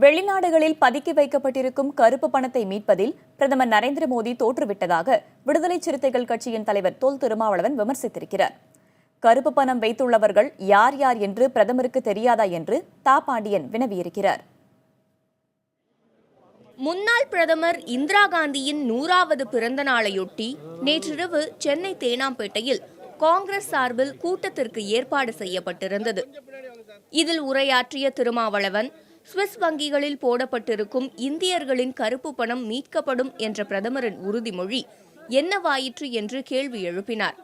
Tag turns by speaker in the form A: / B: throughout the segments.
A: வெளிநாடுகளில் பதுக்கி வைக்கப்பட்டிருக்கும் கருப்பு பணத்தை மீட்பதில் பிரதமர் நரேந்திர மோடி தோற்றுவிட்டதாக விடுதலை சிறுத்தைகள் கட்சியின் தலைவர் தொல் திருமாவளவன் விமர்சித்திருக்கிறார். கருப்பு பணம் வைத்துள்ளவர்கள் யார் யார் என்று பிரதமருக்கு தெரியாதா என்று தா பாண்டியன் வினவியிருக்கிறார்.
B: முன்னாள் பிரதமர் இந்திரா காந்தியின் 100வது பிறந்த நாளையொட்டி நேற்றிரவு சென்னை தேனாம்பேட்டையில் காங்கிரஸ் சார்பில் கூட்டத்திற்கு ஏற்பாடு செய்யப்பட்டிருந்தது. இதில் உரையாற்றிய திருமாவளவன், சுவிஸ் வங்கிகளில் போடப்பட்டிருக்கும் இந்தியர்களின் கருப்பு பணம் மீட்கப்படும் என்ற பிரதமரின் உறுதிமொழி என்னவாயிற்று என்று கேள்வி எழுப்பினார்.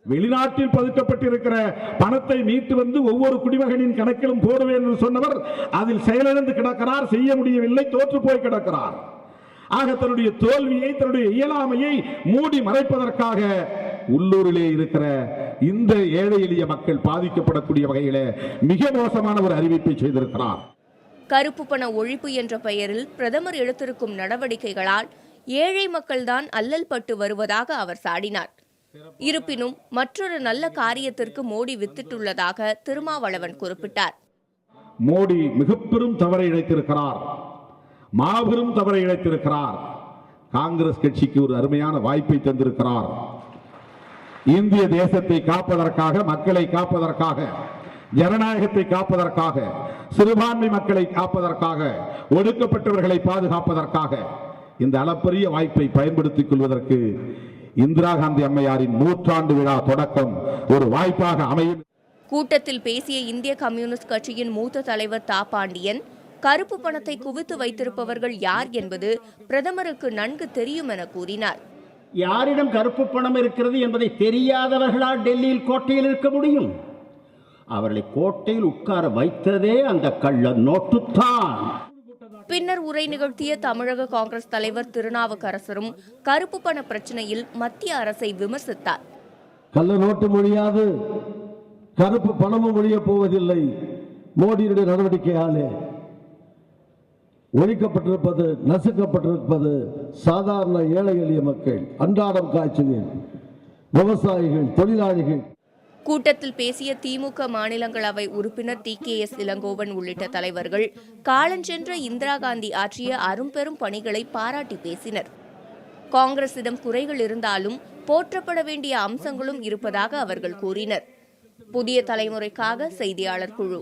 C: வெளிநாட்டில் பதுக்கப்பட்டிருக்கிற பணத்தை மீட்டு வந்து ஒவ்வொரு குடிமகனின் கணக்கிலும் போடுவேன் என்று சொன்னவர் அதில் செயலிழந்து கிடக்கிறார், செய்ய முடியவில்லை, தோற்று போய் கிடக்கிறார். ஆக தன்னுடைய தோல்வியை, தன்னுடைய இயலாமையை மூடி மறைப்பதற்காக உள்ளூரிலே இருக்கிற இந்த ஏழை எளிய மக்கள் பாதிக்கப்படக்கூடிய வகையிலே மிக மோசமான ஒரு அறிவிப்பை செய்திருக்கிறார்.
B: கருப்பு பண ஒழிப்பு என்ற பெயரில் பிரதமர் எடுத்திருக்கும் நடவடிக்கைகளால் ஏழை மக்கள்தான் அல்லல் பட்டு வருவதாக அவர் சாடினார். இருப்பினும் மற்றொரு நல்ல காரியத்திற்கு மோடி வித்திட்டுள்ளதாக திருமாவளவன் குறிப்பிட்டார்.
C: மோடி மிக பெரும் தவறை இழைத்திருக்கிறார், மாபெரும் தவறை இழைத்திருக்கிறார். காங்கிரஸ் கட்சிக்கு ஒரு அருமையான வாய்ப்பை தந்திருக்கிறார். இந்திய தேசத்தை காப்பதற்காக, மக்களை காப்பதற்காக, ஜனநாயகத்தை காப்பதற்காக, சிறுபான்மை மக்களை காப்பதற்காக, ஒடுக்கப்பட்டவர்களை பாதுகாப்பதற்காக இந்த அளப்பரிய வாய்ப்பை பயன்படுத்திக் கொள்வதற்கு இந்திரா காந்தி அம்மையாரின் 100ஆண்டு விழா தொடக்கம் ஒரு வாய்ப்பாக அமையும்.
B: கூட்டத்தில் பேசிய இந்திய கம்யூனிஸ்ட் கட்சியின் மூத்த தலைவர் தா பாண்டியன், கருப்பு பணத்தை குவித்து வைத்திருப்பவர்கள் யார் என்பது பிரதமருக்கு நன்கு தெரியும் என கூறினார்.
D: யாரிடம் கருப்பு பணம் இருக்கிறது என்பதை தெரியாதவர்களால் டெல்லியில் கோட்டையில் இருக்க முடியும்? அவர்களை கோட்டையில் உட்கார வைத்ததே அந்த கள்ள நோட்டுத்தான்.
B: பின்னர் உரை நிகழ்த்திய தமிழக காங்கிரஸ் தலைவர் திருநாவுக்கரசரும் கருப்பு பண பிரச்சனையில் மத்திய அரசை விமர்சித்தார்.
E: கள்ள நோட்டு மொழியாது, கருப்பு பணமும் ஒழிய போவதில்லை. மோடியுடைய நடவடிக்கையாலே ஒழிக்கப்பட்டிருப்பது, நசுக்கப்பட்டிருப்பது சாதாரண ஏழை எளிய மக்கள், அன்றாடம் காய்ச்சுகள், விவசாயிகள், தொழிலாளிகள்.
B: கூட்டத்தில் பேசிய திமுக மாநிலங்களவை உறுப்பினர் TKS இளங்கோவன் உள்ளிட்ட தலைவர்கள் காலஞ்சென்ற இந்திரா காந்தி ஆற்றிய அரும்பெரும் பணிகளை பாராட்டி பேசினர். காங்கிரசிடம் குறைகள் இருந்தாலும் போற்றப்பட வேண்டிய அம்சங்களும் இருப்பதாக அவர்கள் கூறினர். புதிய தலைமுறைக்காக செய்தியாளர் குழு.